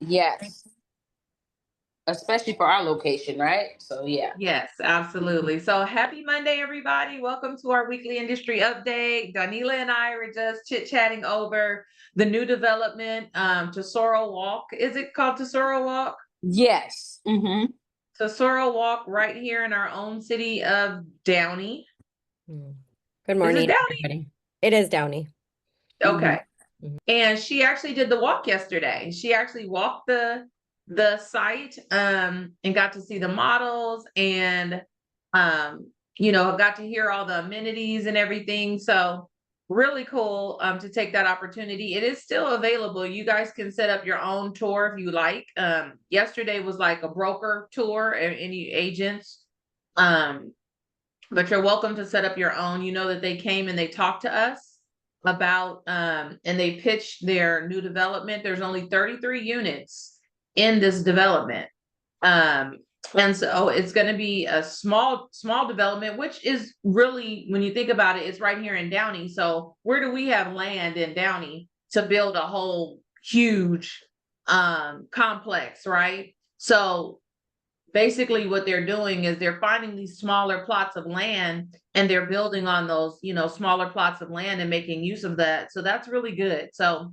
Yes. Especially for our location, right? So yeah. Yes, absolutely. So happy Monday, everybody. Welcome to our weekly industry update. Danila and I were just chit-chatting over the new development, Tesoro Walk. Is it called Tesoro Walk? Yes. Mm-hmm. Tesoro Walk right here in our own city of Downey. Good morning, everybody. It is Downey. Okay. Mhm. And she actually did the walk yesterday. She actually walked the site and got to see the models and got to hear all the amenities and everything. So really cool to take that opportunity. It is still available. You guys can set up your own tour if you like. Yesterday was like a broker tour and any agents. But you're welcome to set up your own. You know that they came and they talked to us about and they pitched their new development. There's only 33 units in this development. And so it's going to be a small development, which is really, when you think about it, it's right here in Downey. So where do we have land in Downey to build a whole huge complex, right? So basically what they're doing is they're finding these smaller plots of land and they're building on those, smaller plots of land and making use of that. So that's really good. So,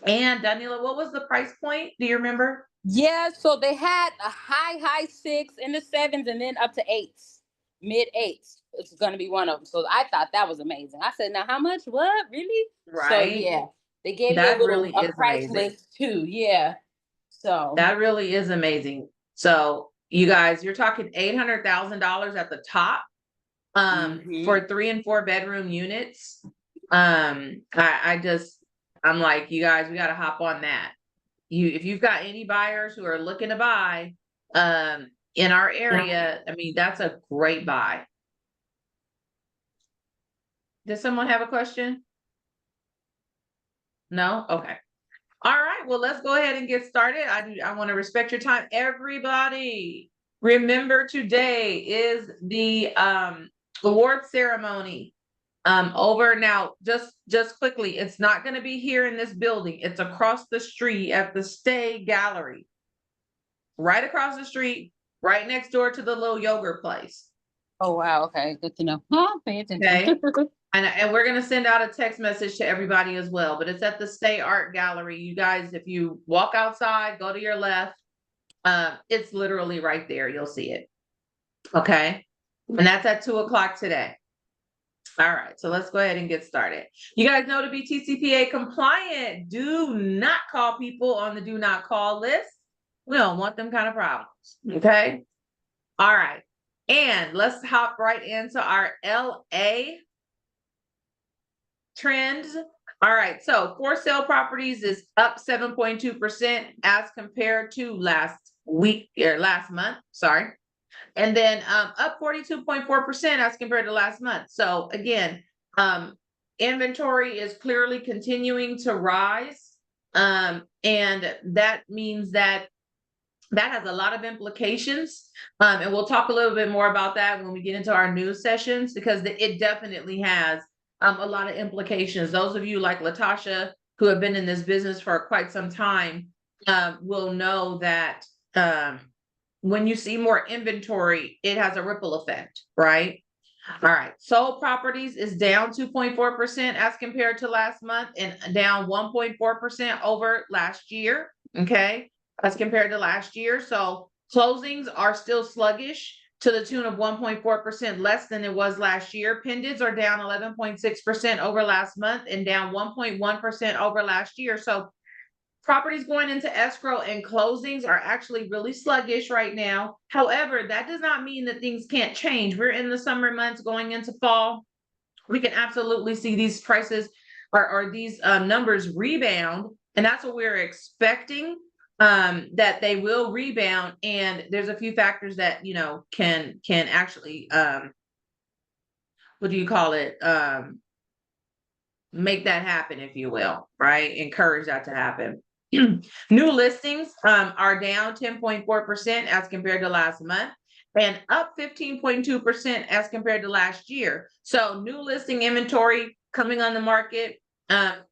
and Daniela, what was the price point? Do you remember? Yeah, so they had a high 6 in the 7s and then up to 8s, mid 8s. It's going to be one of them. So I thought that was amazing. I said, now how much? What? Really? Right. So yeah, they gave that me really a is price amazing. list too. Yeah. So that really is amazing. So you guys, you're talking $800,000 at the top for 3 and 4 bedroom units. I'm like, you guys, we got to hop on that. If you've got any buyers who are looking to buy in our area, I mean, that's a great buy. Does someone have a question? No? Okay. All right. Well, let's go ahead and get started. I want to respect your time. Everybody, remember today is the award ceremony. Over now, just quickly, it's not going to be here in this building. It's across the street at the Stay Gallery. Right across the street, right next door to the little yogurt place. Oh wow, okay, good to know. Pay attention. Okay. And we're gonna send out a text message to everybody as well. But it's at the Stay Art Gallery. You guys, if you walk outside, go to your left. It's literally right there. You'll see it. Okay. And that's at 2:00 today. All right, so let's go ahead and get started. You guys know, to be TCPA compliant, do not call people on the do not call list. We don't want them kind of problems. Okay. All right. And let's hop right into our LA trends. All right. So for sale properties is up 7.2% as compared to last month. Sorry. And then up 42.4% as compared to last month. So again, inventory is clearly continuing to rise. And that means that has a lot of implications. And we'll talk a little bit more about that when we get into our news sessions, because it definitely has a lot of implications. Those of you like Latasha who have been in this business for quite some time will know that when you see more inventory, it has a ripple effect, right? All right. Sold properties is down 2.4% as compared to last month and down 1.4% over last year. Okay. As compared to last year. So closings are still sluggish to the tune of 1.4% less than it was last year. Pendings are down 11.6% over last month and down 1.1% over last year. So properties going into escrow and closings are actually really sluggish right now. However, that does not mean that things can't change. We're in the summer months going into fall. We can absolutely see these prices or these numbers rebound. And that's what we're expecting, that they will rebound. And there's a few factors that, can actually, what do you call it? Make that happen, if you will, right? Encourage that to happen. New listings are down 10.4% as compared to last month and up 15.2% as compared to last year. So new listing inventory coming on the market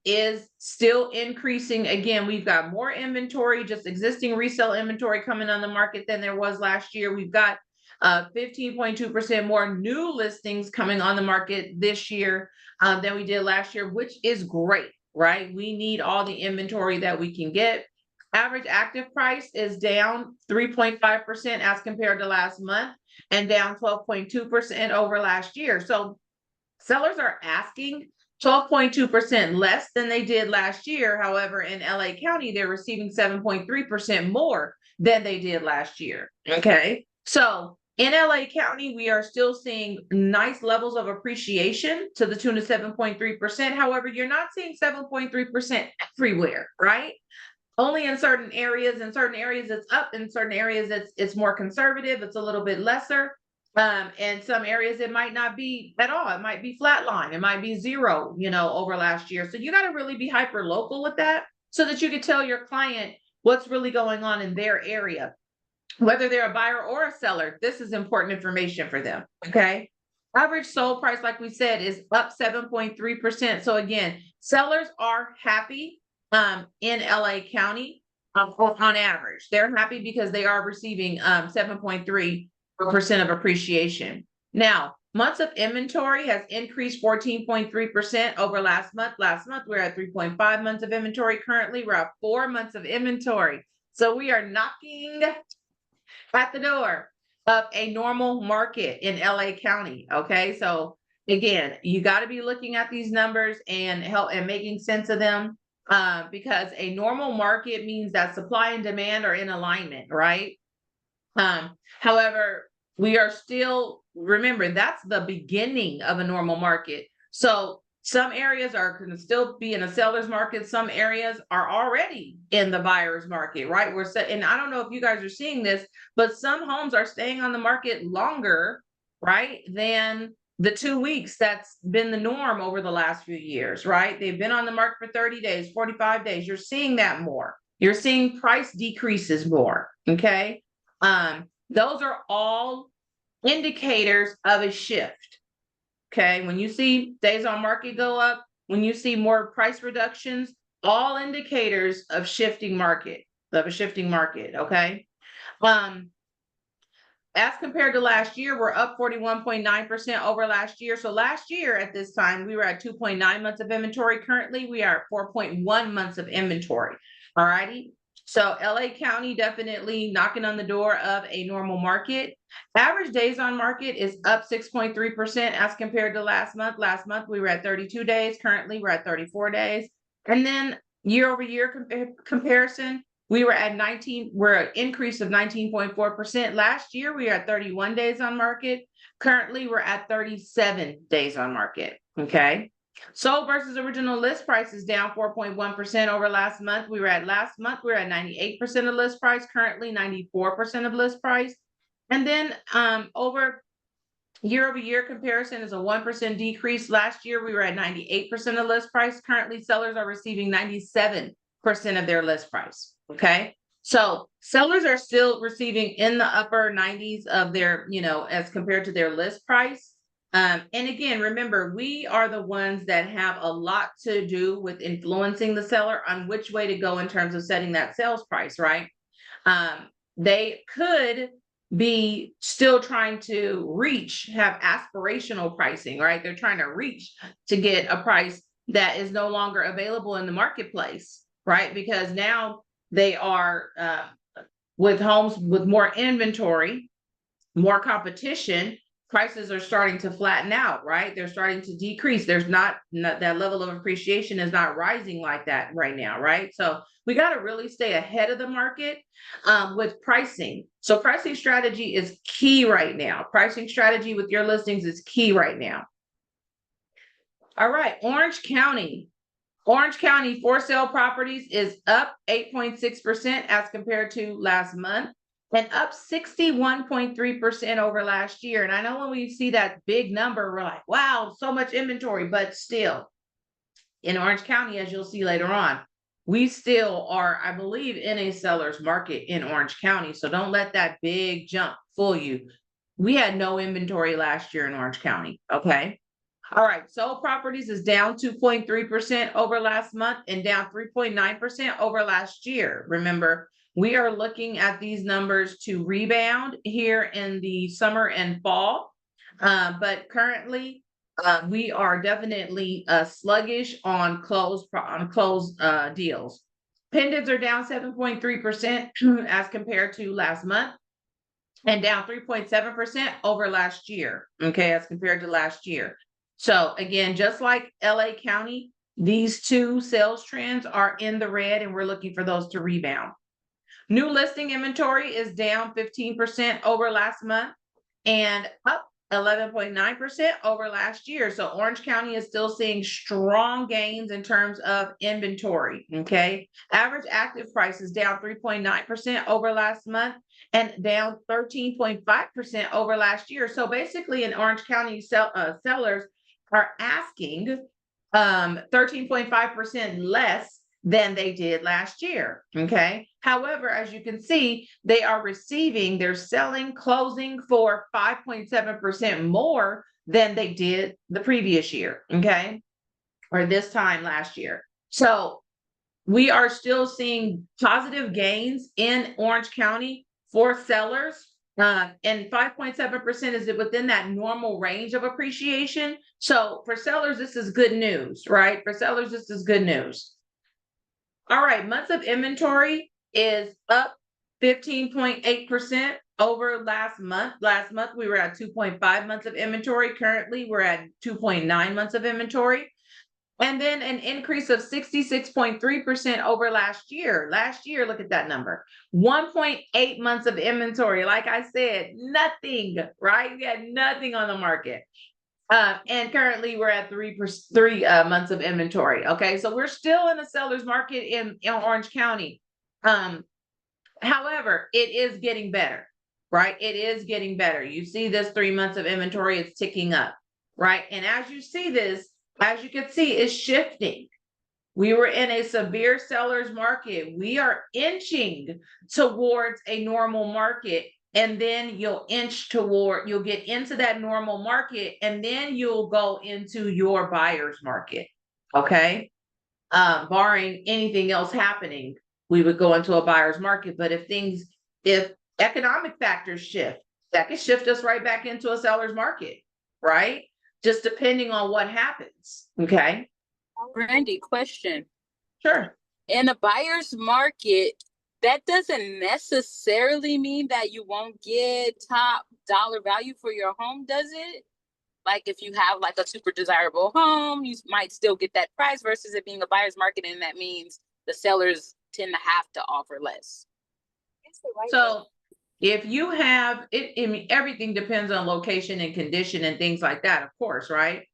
is still increasing. Again, we've got more inventory, just existing resale inventory coming on the market than there was last year. We've got 15.2% more new listings coming on the market this year than we did last year, which is great, right? We need all the inventory that we can get. Average active price is down 3.5% as compared to last month and down 12.2% over last year. So sellers are asking 12.2% less than they did last year. However, in LA County, they're receiving 7.3% more than they did last year. Okay. So in LA County, we are still seeing nice levels of appreciation to the tune of 7.3%. However, you're not seeing 7.3% everywhere, right? Only in certain areas. In certain areas, it's up. In certain areas, it's more conservative. It's a little bit lesser. And some areas it might not be at all. It might be flatline. It might be zero, over last year. So you got to really be hyper local with that so that you can tell your client what's really going on in their area. Whether they're a buyer or a seller, this is important information for them. Okay. Average sold price, like we said, is up 7.3%. So again, sellers are happy in LA County on average. They're happy because they are receiving 7.3% of appreciation. Now, months of inventory has increased 14.3% over last month. Last month, we were at 3.5 months of inventory. Currently, we're at 4 months of inventory. So we are knocking at the door of a normal market in LA County. Okay. So again, you got to be looking at these numbers and making sense of them. Because a normal market means that supply and demand are in alignment, right? However, we are still, remember, that's the beginning of a normal market. So some areas are going to still be in a seller's market. Some areas are already in the buyer's market, right? And I don't know if you guys are seeing this, but some homes are staying on the market longer, right, than the 2 weeks that's been the norm over the last few years, right? They've been on the market for 30 days, 45 days. You're seeing that more. You're seeing price decreases more, okay? Those are all indicators of a shift, okay? When you see days on market go up, when you see more price reductions, all indicators of a shifting market, okay? As compared to last year, we're up 41.9% over last year. So last year at this time, we were at 2.9 months of inventory. Currently, we are at 4.1 months of inventory. All righty. So LA County definitely knocking on the door of a normal market. Average days on market is up 6.3% as compared to last month. Last month, we were at 32 days. Currently, we're at 34 days. And then year over year comparison, we were at we're an increase of 19.4%. Last year, we were at 31 days on market. Currently, we're at 37 days on market. Okay. Sold versus original list price is down 4.1% over last month. Last month, we were at 98% of list price. Currently, 94% of list price. And then over year comparison is a 1% decrease. Last year, we were at 98% of list price. Currently, sellers are receiving 97% of their list price. Okay. So sellers are still receiving in the upper 90s of their, as compared to their list price. And again, remember, we are the ones that have a lot to do with influencing the seller on which way to go in terms of setting that sales price, right? They could be still trying to have aspirational pricing, right? They're trying to reach to get a price that is no longer available in the marketplace, right? Because now they are with homes with more inventory, more competition, prices are starting to flatten out, right? They're starting to decrease. There's not that level of appreciation is not rising like that right now, right? So we got to really stay ahead of the market with pricing. So pricing strategy is key right now. Pricing strategy with your listings is key right now. All right, Orange County for sale properties is up 8.6% as compared to last month and up 61.3% over last year. And I know when we see that big number, we're like, wow, so much inventory, but still in Orange County, as you'll see later on, we still are, I believe, in a seller's market in Orange County. So don't let that big jump fool you. We had no inventory last year in Orange County. Okay. All right, sold properties is down 2.3% over last month and down 3.9% over last year. Remember, we are looking at these numbers to rebound here in the summer and fall. But currently, we are definitely sluggish on closed deals. Pendants are down 7.3% as compared to last month, and down 3.7% over last year, okay, as compared to last year. So again, just like LA County, these two sales trends are in the red, and we're looking for those to rebound. New listing inventory is down 15% over last month and up 11.9% over last year. So Orange County is still seeing strong gains in terms of inventory, okay? Average active price is down 3.9% over last month and down 13.5% over last year. So basically in Orange County, sellers are asking 13.5% less than they did last year, okay? However, as you can see, they're selling, closing for 5.7% more than they did the previous year, okay? Or this time last year. So we are still seeing positive gains in Orange County for sellers. And 5.7% is within that normal range of appreciation. So for sellers, this is good news, right? For sellers, this is good news. All right, months of inventory is up 15.8% over last month. Last month, we were at 2.5 months of inventory. Currently, we're at 2.9 months of inventory. And then an increase of 66.3% over last year. Last year, look at that number, 1.8 months of inventory. Like I said, nothing, right? We had nothing on the market. And currently we're at three months of inventory. Okay, so we're still in a seller's market in Orange County. However, it is getting better, right? It is getting better. You see this 3 months of inventory, it's ticking up, right? And as you see this, as you can see, it's shifting. We were in a severe seller's market. We are inching towards a normal market. And then you'll get into that normal market, and then you'll go into your buyer's market. Okay. Barring anything else happening, we would go into a buyer's market. But if economic factors shift, that could shift us right back into a seller's market, right? Just depending on what happens. Okay. Brandy, question. Sure. In a buyer's market, that doesn't necessarily mean that you won't get top dollar value for your home, does it? Like if you have like a super desirable home, you might still get that price versus it being a buyer's market, and that means the sellers tend to have to offer less. So if you have it, I mean, everything depends on location and condition and things like that, of course, right?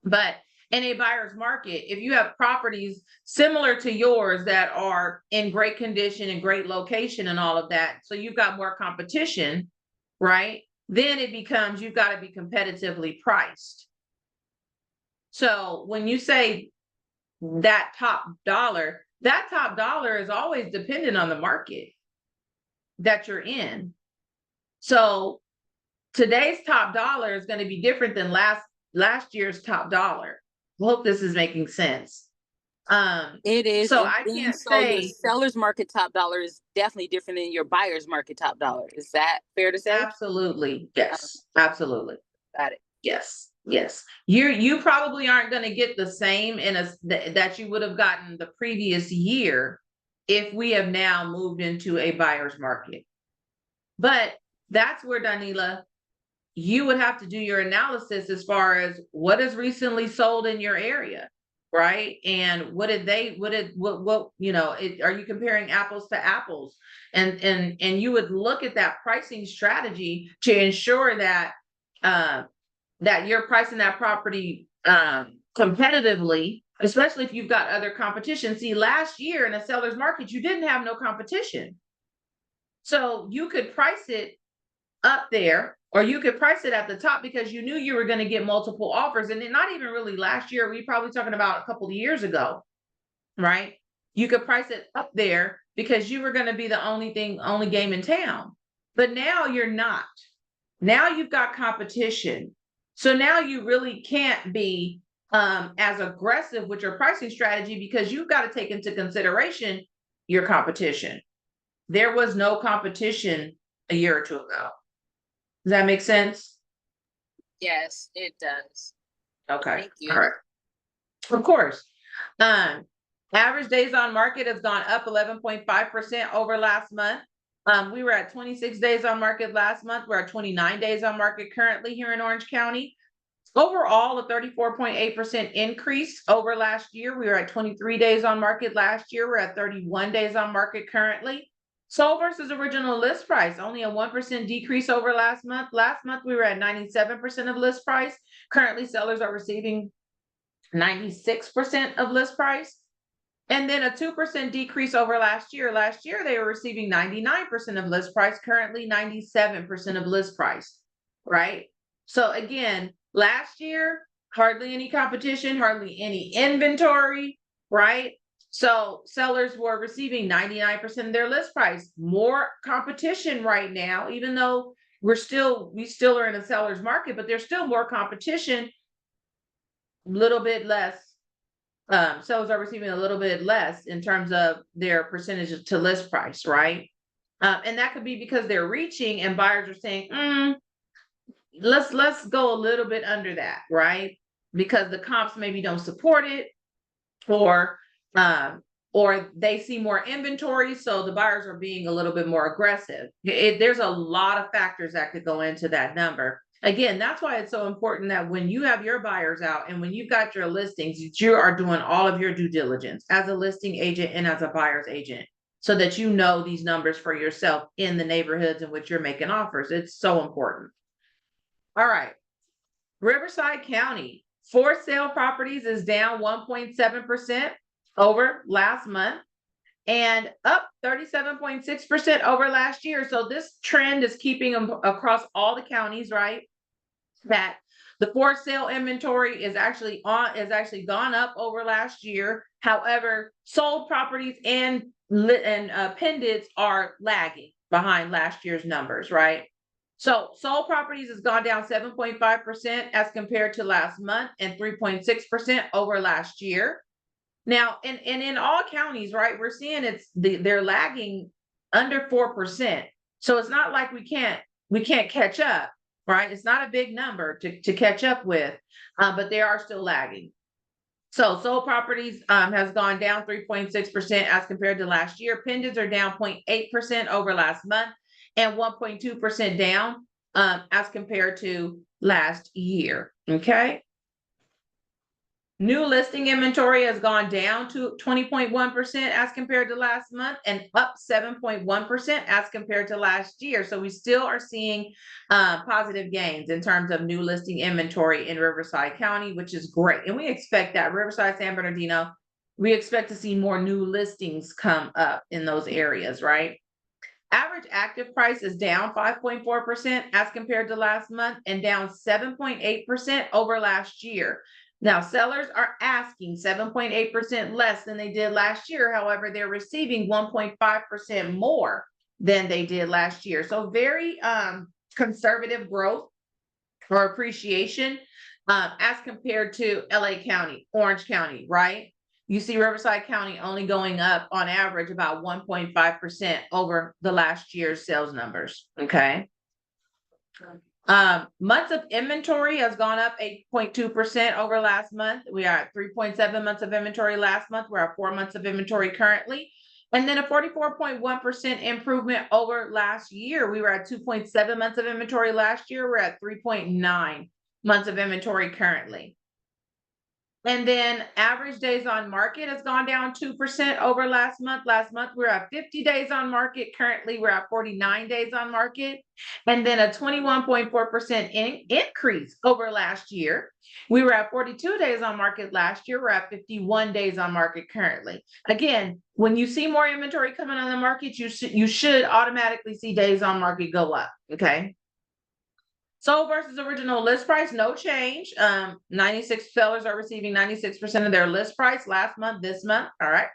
But in a buyer's market, if you have properties similar to yours that are in great condition and great location and all of that, so you've got more competition, right? Then it becomes, you've got to be competitively priced. So when you say that top dollar is always dependent on the market that you're in. So today's top dollar is going to be different than last year's top dollar. I hope this is making sense. It is. So I can't say your seller's market top dollar is definitely different than your buyer's market top dollar. Is that fair to say? Absolutely. Yes. Absolutely. Got it. Yes. Yes. You probably aren't going to get the same that you would have gotten the previous year if we have now moved into a buyer's market. But that's where, Danila, you would have to do your analysis as far as what is recently sold in your area, right? And what you know, are you comparing apples to apples? And you would look at that pricing strategy to ensure that that you're pricing that property competitively, especially if you've got other competition. See, last year in a seller's market, you didn't have no competition. So you could price it up there, or you could price it at the top because you knew you were going to get multiple offers. And then not even really last year, we probably talking about a couple of years ago, right? You could price it up there because you were going to be the only game in town. But now you're not. Now you've got competition. So now you really can't be as aggressive with your pricing strategy because you've got to take into consideration your competition. There was no competition a year or two ago. Does that make sense? Yes, it does. Okay. Thank you. All right. Of course. Average days on market has gone up 11.5% over last month. We were at 26 days on market last month. We're at 29 days on market currently here in Orange County. Overall, a 34.8% increase over last year. We were at 23 days on market last year. We're at 31 days on market currently. Sold versus original list price, only a 1% decrease over last month. Last month, we were at 97% of list price. Currently, sellers are receiving 96% of list price. And then a 2% decrease over last year. Last year, they were receiving 99% of list price, currently 97% of list price, right? So again, last year, hardly any competition, hardly any inventory, right? So sellers were receiving 99% of their list price. More competition right now, even though we still are in a seller's market, but there's still more competition, a little bit less. Sellers are receiving a little bit less in terms of their percentage to list price, right? And that could be because they're reaching and buyers are saying, let's go a little bit under that, right? Because the comps maybe don't support it, or they see more inventory, so the buyers are being a little bit more aggressive. There's a lot of factors that could go into that number. Again, that's why it's so important that when you have your buyers out and when you've got your listings, you are doing all of your due diligence as a listing agent and as a buyer's agent, so that you know these numbers for yourself in the neighborhoods in which you're making offers. It's so important. All right. Riverside County, for sale properties is down 1.7% over last month and up 37.6% over last year. So this trend is keeping them across all the counties, right? That the for sale inventory is actually gone up over last year. However, sold properties and pendants are lagging behind last year's numbers, right? So sold properties has gone down 7.5% as compared to last month and 3.6% over last year. Now, in all counties, right, we're seeing they're lagging under 4%. So it's not like we can't catch up, right? It's not a big number to catch up with, but they are still lagging. So sold properties has gone down 3.6% as compared to last year. Pendants are down 0.8% over last month and 1.2% down as compared to last year. Okay. New listing inventory has gone down to 20.1% as compared to last month and up 7.1% as compared to last year. So we still are seeing positive gains in terms of new listing inventory in Riverside County, which is great. And we expect that Riverside, San Bernardino, we expect to see more new listings come up in those areas, right? Average active price is down 5.4% as compared to last month and down 7.8% over last year. Now, sellers are asking 7.8% less than they did last year. However, they're receiving 1.5% more than they did last year. So very conservative growth or appreciation as compared to LA County, Orange County, right? You see Riverside County only going up on average about 1.5% over the last year's sales numbers, okay? Months of inventory has gone up 8.2% over last month. We are at 3.7 months of inventory last month. We're at 4 months of inventory currently. And then a 44.1% improvement over last year. We were at 2.7 months of inventory last year. We're at 3.9 months of inventory currently. And then average days on market has gone down 2% over last month. Last month, we were at 50 days on market. Currently, we're at 49 days on market. And then a 21.4% increase over last year. We were at 42 days on market last year. We're at 51 days on market currently. Again, when you see more inventory coming on the market, you should automatically see days on market go up, okay? Sold versus original list price, no change. 96 sellers are receiving 96% of their list price last month, this month. All right.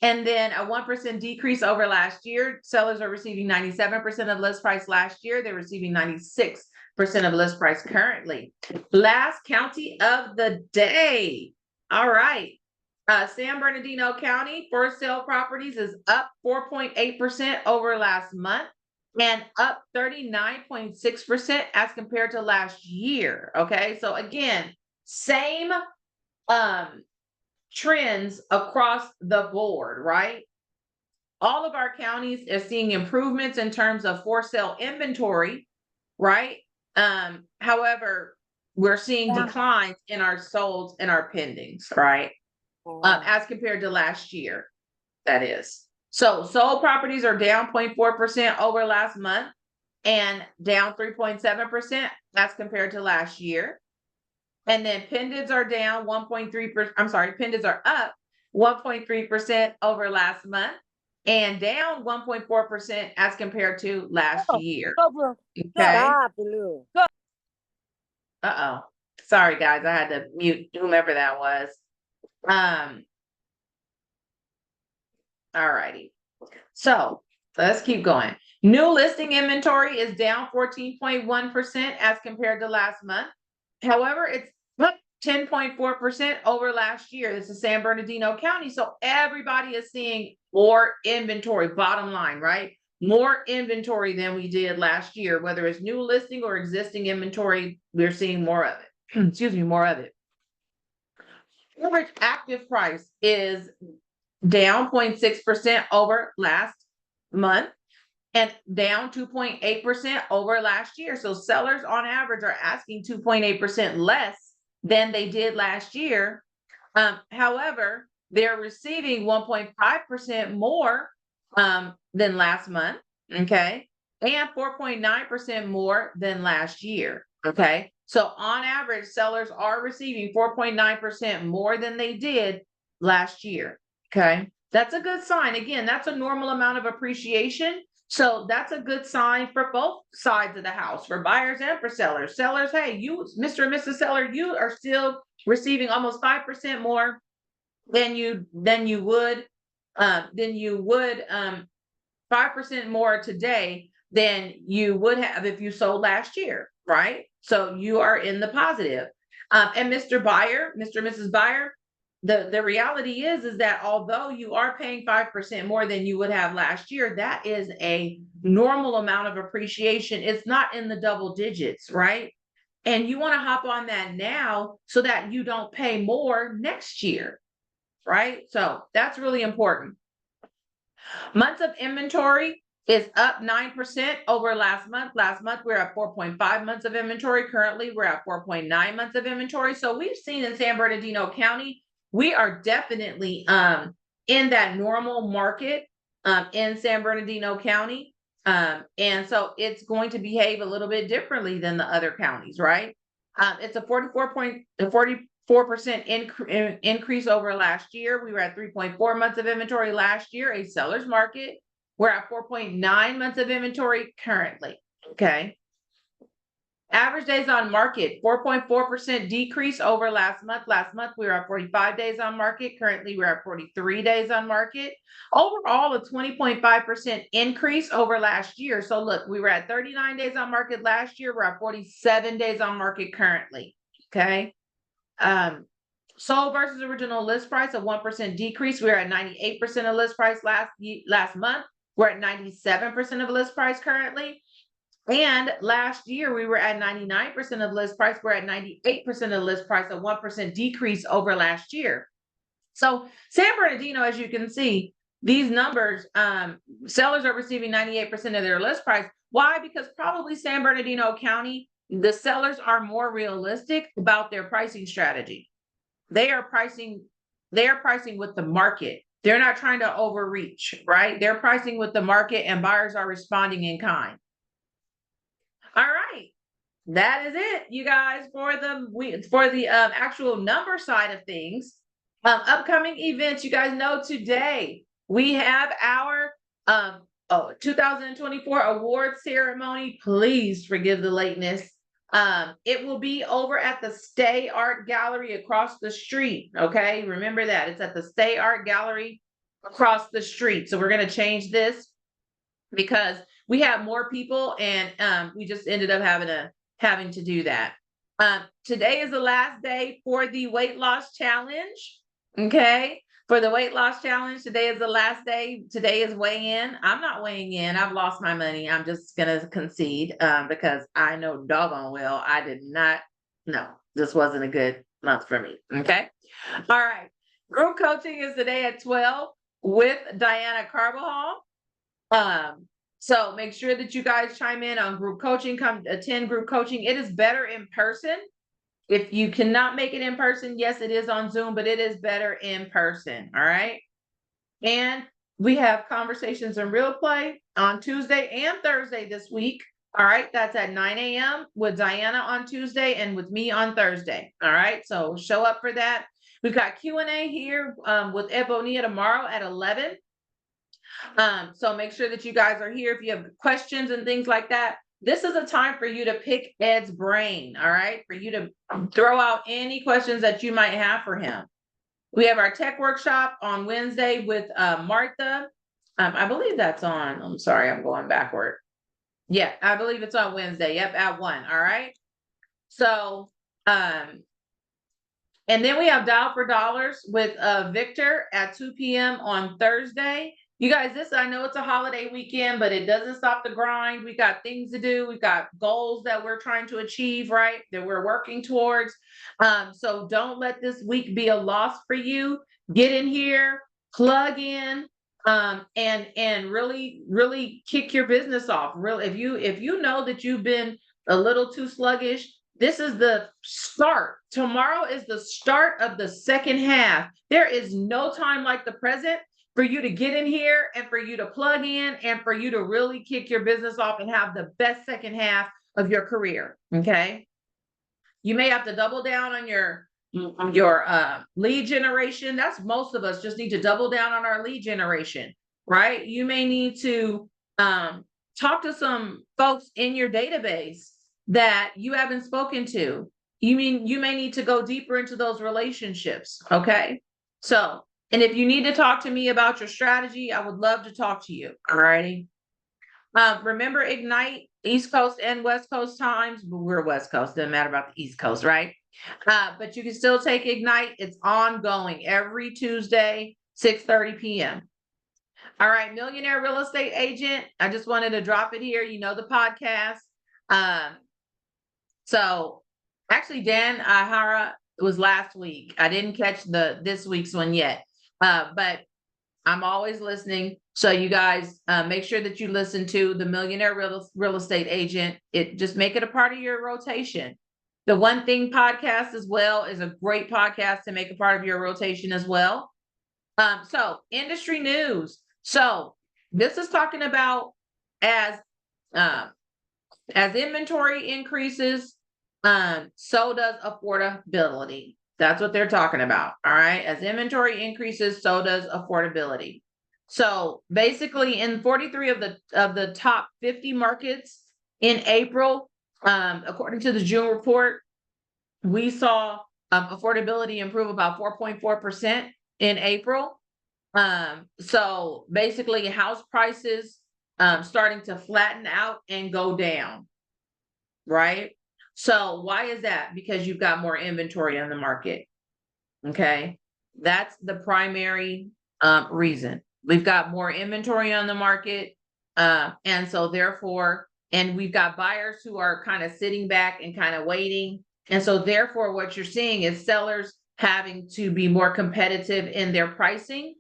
And then a 1% decrease over last year. Sellers are receiving 97% of list price last year. They're receiving 96% of list price currently. Last county of the day. All right. San Bernardino County for sale properties is up 4.8% over last month and up 39.6% as compared to last year. Okay. So again, same trends across the board, right? All of our counties are seeing improvements in terms of for sale inventory, right? However, we're seeing declines in our solds and our pendings, right? As compared to last year, that is. So sold properties are down 0.4% over last month and down 3.7% as compared to last year. And then pendants are down 1.3%. I'm sorry, pendants are up 1.3% over last month and down 1.4% as compared to last year. Okay. Uh-oh. Sorry, guys. I had to mute whomever that was. All righty. So let's keep going. New listing inventory is down 14.1% as compared to last month. However, it's up 10.4% over last year. This is San Bernardino County. So everybody is seeing more inventory, bottom line, right? More inventory than we did last year, whether it's new listing or existing inventory, we're seeing more of it. Excuse me, more of it. Average active price is down 0.6% over last month and down 2.8% over last year. So sellers on average are asking 2.8% less than they did last year. However, they're receiving 1.5% more than last month, okay, and 4.9% more than last year, okay. So on average, sellers are receiving 4.9% more than they did last year, okay. That's a good sign. Again, that's a normal amount of appreciation. So that's a good sign for both sides of the house, for buyers and for sellers. Sellers, hey, you, Mr. and Mrs. Seller, you are still receiving almost 5% more than you would 5% more today than you would have if you sold last year, right? So you are in the positive. And Mr. Buyer, Mr. and Mrs. Buyer, the reality is that although you are paying 5% more than you would have last year, that is a normal amount of appreciation. It's not in the double digits, right? And you want to hop on that now so that you don't pay more next year, right? So that's really important. Months of inventory is up 9% over last month. Last month, we we're at 4.5 months of inventory. Currently, we're at 4.9 months of inventory. So we've seen in San Bernardino County, we are definitely in that normal market in San Bernardino County. And so it's going to behave a little bit differently than the other counties, right? It's a 44% increase over last year. We were at 3.4 months of inventory last year, a seller's market. We're at 4.9 months of inventory currently, okay? Average days on market, 4.4% decrease over last month. Last month, we were at 45 days on market. Currently, we're at 43 days on market. Overall, a 20.5% increase over last year. So look, we were at 39 days on market last year. We're at 47 days on market currently, okay? Sold versus original list price, a 1% decrease. We're at 98% of list price last month. We're at 97% of list price currently. And last year, we were at 99% of list price. We're at 98% of list price, a 1% decrease over last year. So San Bernardino, as you can see, these numbers, sellers are receiving 98% of their list price. Why? Because probably San Bernardino County, the sellers are more realistic about their pricing strategy. They are pricing with the market. They're not trying to overreach, right? They're pricing with the market and buyers are responding in kind. All right, that is it, you guys, for the actual number side of things. Upcoming events, you guys know today we have our 2024 award ceremony. Please forgive the lateness. It will be over at the Stay Art Gallery across the street. Okay, remember that it's at the Stay Art Gallery across the street. So we're going to change this because we have more people, and we just ended up having to do that. Today is the last day for the weight loss challenge. Okay. For the weight loss challenge, today is the last day. Today is weigh-in. I'm not weighing in. I've lost my money. I'm just gonna concede because I know doggone well I did not. No, this wasn't a good month for me. Okay. All right. Group coaching is today at 12 with Diana Carbajal. So make sure that you guys chime in on group coaching. Come attend group coaching. It is better in person. If you cannot make it in person, yes, it is on Zoom, but it is better in person. All right. And we have conversations in real play on Tuesday and Thursday this week. All right. That's at 9 a.m. with Diana on Tuesday and with me on Thursday. All right. So show up for that. We've got Q&A here with Ed Bonilla tomorrow at 11. So make sure that you guys are here if you have questions and things like that. This is a time for you to pick Ed's brain, all right? For you to throw out any questions that you might have for him. We have our tech workshop on Wednesday with Martha. I believe that's on, I'm sorry, I'm going backward. Yeah, I believe it's on Wednesday. Yep, at 1, all right? So, and then we have Dial for Dollars with Victor at 2 p.m. on Thursday. You guys, I know it's a holiday weekend, but it doesn't stop the grind. We got things to do. We've got goals that we're trying to achieve, right? That we're working towards. So don't let this week be a loss for you. Get in here, plug in, and really kick your business off. Really, if you know that you've been a little too sluggish, this is the start. Tomorrow is the start of the second half. There is no time like the present for you to get in here and for you to plug in and for you to really kick your business off and have the best second half of your career. Okay. You may have to double down on your lead generation. That's most of us just need to double down on our lead generation, right? You may need to talk to some folks in your database that you haven't spoken to. You may need to go deeper into those relationships. Okay. So, and if you need to talk to me about your strategy, I would love to talk to you. All righty. Remember Ignite, East Coast and West Coast times. We're West Coast, doesn't matter about the East Coast, right? But you can still take Ignite. It's ongoing every Tuesday, 6:30 p.m. All right, Millionaire Real Estate Agent. I just wanted to drop it here. You know the podcast. So actually, Dan Hara was last week. I didn't catch this week's one yet. But I'm always listening. So you guys make sure that you listen to the Millionaire Real Estate Agent. Just make it a part of your rotation. The One Thing podcast as well is a great podcast to make a part of your rotation as well. So industry news. So this is talking about as inventory increases, so does affordability. That's what they're talking about. All right. As inventory increases, so does affordability. So basically in 43 of the top 50 markets in April, according to the June report, we saw affordability improve about 4.4% in April. So basically house prices starting to flatten out and go down. Right. So why is that? Because you've got more inventory on the market. Okay. That's the primary reason. We've got more inventory on the market. And so therefore, and we've got buyers who are kind of sitting back and kind of waiting. And so therefore, what you're seeing is sellers having to be more competitive in their pricing.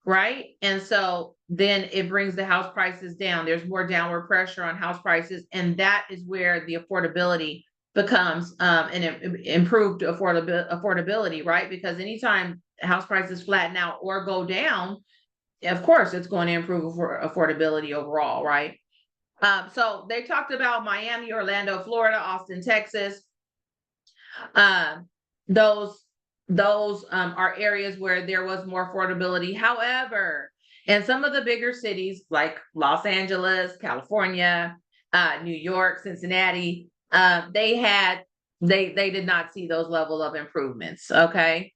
Right. And so then it brings the house prices down. There's more downward pressure on house prices. And that is where the affordability becomes an improved affordability, right? Because anytime house prices flatten out or go down, of course, it's going to improve affordability overall, right? So they talked about Miami, Orlando, Florida, Austin, Texas. Those are areas where there was more affordability. However, in some of the bigger cities like Los Angeles, California, New York, Cincinnati, they did not see those level of improvements. Okay.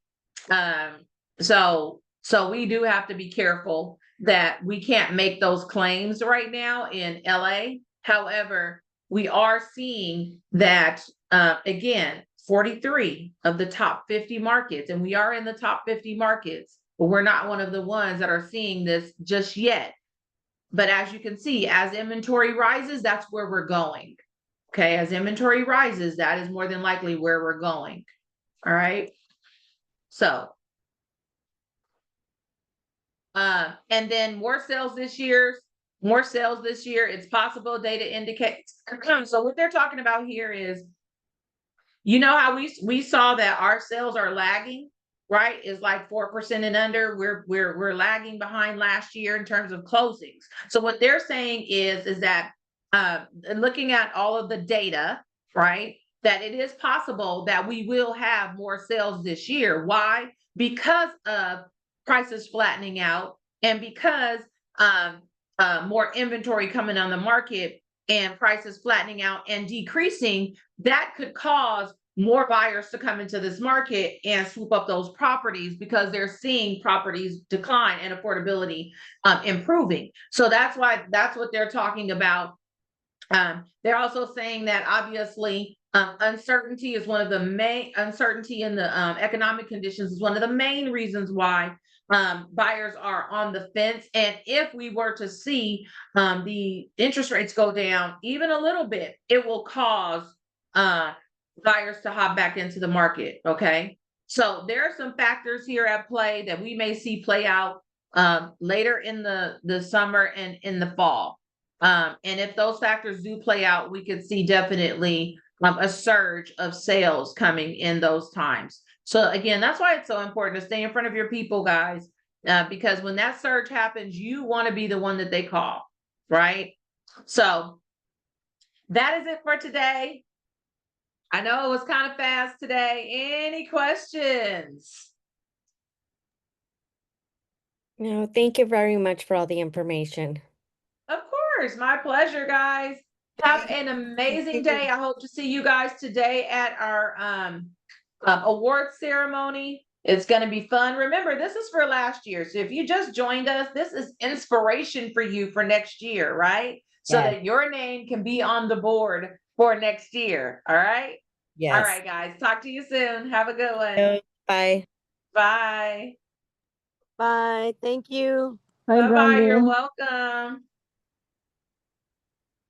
So So we do have to be careful that we can't make those claims right now in LA. However, we are seeing that, again, 43 of the top 50 markets, and we are in the top 50 markets, but we're not one of the ones that are seeing this just yet. But as you can see, as inventory rises, that's where we're going. Okay, as inventory rises, that is more than likely where we're going. All right. So, and then more sales this year. It's possible data indicates. So what they're talking about here is, you know how we saw that our sales are lagging, right? Is like 4% and under. We're lagging behind last year in terms of closings. So what they're saying is that looking at all of the data, right, that it is possible that we will have more sales this year. Why? Because of prices flattening out, and because more inventory coming on the market and prices flattening out and decreasing, that could cause more buyers to come into this market and swoop up those properties because they're seeing properties decline and affordability improving. So that's what they're talking about. They're also saying that obviously uncertainty is one of the main uncertainty in the economic conditions is one of the main reasons why buyers are on the fence. And if we were to see the interest rates go down even a little bit, it will cause buyers to hop back into the market. Okay. So there are some factors here at play that we may see play out later in the summer and in the fall. And if those factors do play out, we could see definitely a surge of sales coming in those times. So again, that's why it's so important to stay in front of your people, guys, because when that surge happens, you want to be the one that they call, right? So that is it for today. I know it was kind of fast today. Any questions? No, thank you very much for all the information. Of course, my pleasure, guys. Have an amazing day. I hope to see you guys today at our award ceremony. It's going to be fun. Remember, this is for last year. So if you just joined us, this is inspiration for you for next year, right? So Yes. that your name can be on the board for next year. All right. Yes. All right, guys. Talk to you soon. Have a good one. Bye. Bye. Bye. Thank you. Bye-bye. You're welcome.